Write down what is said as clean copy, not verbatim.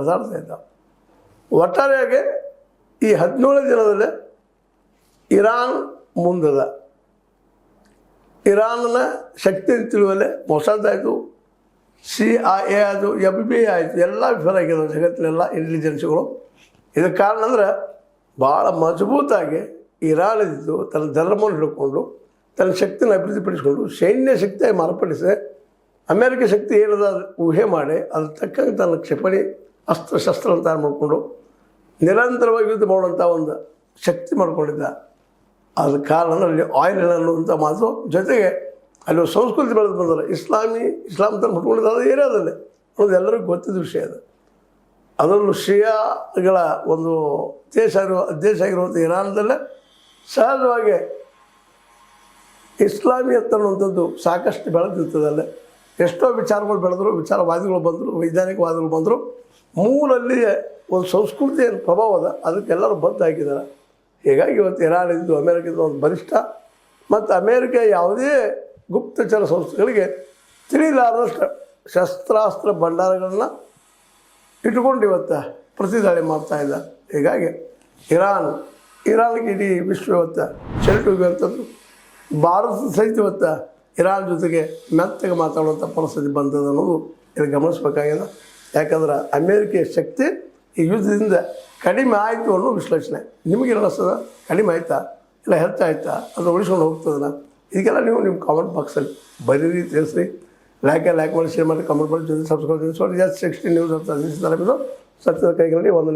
ಹರಿದಾಡ್ತಾ ಇದ್ದಾವೆ. ಒಟ್ಟಾರೆಯಾಗಿ ಈ 17 ದಿನದಲ್ಲೇ ಇರಾನ್ ಮುಂದದ. ಇರಾನ್ನ ಶಕ್ತಿ ತಿಳಿಯುವಲ್ಲೇ ಮೊಸಾದ್ ಆಯಿತು, CIA ಆಯಿತು, FBI ಆಯಿತು, ಎಲ್ಲ ವಿಫಲ ಆಗಿದ್ದಾವೆ ಜಗತ್ತಿನೆಲ್ಲ ಇಂಟೆಲಿಜೆನ್ಸ್ಗಳು. ಇದಕ್ಕೆ ಕಾರಣ ಅಂದ್ರೆ ಭಾಳ ಮಜಬೂತಾಗಿ ಇರಾನ್ ಇದ್ದು ತನ್ನ ಧರ್ಮವನ್ನು ಹಿಡ್ಕೊಂಡು ತನ್ನ ಶಕ್ತಿನ ಅಭಿವೃದ್ಧಿಪಡಿಸಿಕೊಂಡು ಸೈನ್ಯ ಶಕ್ತಿಯಾಗಿ ಮಾರ್ಪಡಿಸಿ ಅಮೇರಿಕ ಶಕ್ತಿ ಏನದ ಊಹೆ ಮಾಡಿ ಅದ್ರ ತಕ್ಕಂಗೆ ತನ್ನ ಕ್ಷಿಪಣಿ ಅಸ್ತ್ರಶಸ್ತ್ರ ತಯಾರು ಮಾಡಿಕೊಂಡು ನಿರಂತರವಾಗಿ ಯುದ್ಧ ಮಾಡುವಂಥ ಒಂದು ಶಕ್ತಿ ಮಾಡ್ಕೊಂಡಿದ್ದ. ಅದ್ರ ಕಾರಣ ಅಲ್ಲಿ ಆಯಿಲ್ ಅನ್ನುವಂಥ ಮಾತು ಜೊತೆಗೆ ಅಲ್ಲಿ ಸಂಸ್ಕೃತಿ ಬೆಳೆದು ಬಂದರೆ ಇಸ್ಲಾಂ ಧರ್ಮ ಹುಟ್ಕೊಂಡಿದ್ದ ಅದು ಏರಿಯಾದಲ್ಲಿ ಅನ್ನೋದು ಎಲ್ಲರಿಗೂ ಗೊತ್ತಿದ್ದ ವಿಷಯ ಅದು. ಅದರಲ್ಲೂ ಶಿಯಾಗಳ ಒಂದು ದೇಶ ಆಗಿರುವಂಥ ಇರಾನ್ದಲ್ಲೇ ಸಹಜವಾಗಿ ಇಸ್ಲಾಮಿಯತ್ ಅನ್ನುವಂಥದ್ದು ಸಾಕಷ್ಟು ಬೆಳೆದಿರ್ತದಲ್ಲೇ. ಎಷ್ಟೋ ವಿಚಾರಗಳು ಬೆಳೆದ್ರು, ವಿಚಾರವಾದಿಗಳು ಬಂದರು, ವೈಜ್ಞಾನಿಕವಾದಿಗಳು ಬಂದರು. ಮೂಲಲ್ಲಿ ಒಂದು ಸಂಸ್ಕೃತಿಯ ಪ್ರಭಾವ ಅದ, ಅದಕ್ಕೆಲ್ಲರೂ ಬದ್ಧ ಹಾಕಿದ್ದಾರೆ. ಹೀಗಾಗಿ ಇವತ್ತು ಇರಾನ್ ಇದ್ದು ಅಮೇರಿಕದ ಒಂದು ಬಲಿಷ್ಠ ಮತ್ತು ಅಮೇರಿಕ ಯಾವುದೇ ಗುಪ್ತಚರ ಸಂಸ್ಥೆಗಳಿಗೆ ತಿಳಿಲಾರದಷ್ಟು ಶಸ್ತ್ರಾಸ್ತ್ರ ಭಂಡಾರಗಳನ್ನು ಇಟ್ಕೊಂಡು ಇವತ್ತು ಪ್ರತಿದಾಳಿ ಮಾಡ್ತಾಯಿದ್ದ. ಹೀಗಾಗಿ ಇರಾನ್ಗೆ ಇಡೀ ವಿಶ್ವ ಇವತ್ತು ಚೆಲ್ಟುವಂಥದ್ದು. ಭಾರತ ಸಹಿತ ಇವತ್ತು ಇರಾನ್ ಜೊತೆಗೆ ಮೆತ್ತಗೆ ಮಾತಾಡುವಂಥ ಪರಿಸ್ಥಿತಿ ಬಂದದ ಅನ್ನೋದು ಇಲ್ಲಿ ಗಮನಿಸಬೇಕಾಗಿದೆ. ಯಾಕಂದ್ರೆ ಅಮೇರಿಕೆಯ ಶಕ್ತಿ ಈ ಯುದ್ಧದಿಂದ ಕಡಿಮೆ ಆಯಿತು ಅನ್ನೋ ವಿಶ್ಲೇಷಣೆ. ನಿಮಗೇನು ಅನ್ನಿಸ್ತದ? ಕಡಿಮೆ ಆಯಿತಾ ಇಲ್ಲ ಹೆಚ್ಚಾಯ್ತಾ? ಅದು ಉಳಿಸ್ಕೊಂಡು ಹೋಗ್ತದಲ್ಲ? ಇದಕ್ಕೆಲ್ಲ ನೀವು ನಿಮ್ಮ ಕಾಮೆಂಟ್ ಬಾಕ್ಸಲ್ಲಿ ಬರೀರಿ, ತಿಳಿಸ್ರಿ. ಲೈಕ್ ಮಾಡಿ, ಶೇರ್ ಮಾಡಿ, ಕಮೆಂಟ್ ಮಾಡಿ, ಜೊತೆ ಸಬ್ಸ್ಕ್ರೈಬ್ ಮಾಡಿ. 16 ನ್ಯೂಸ್ ಅಂತ ಸತ್ಯದ ಕೈಗಳಲ್ಲಿ 1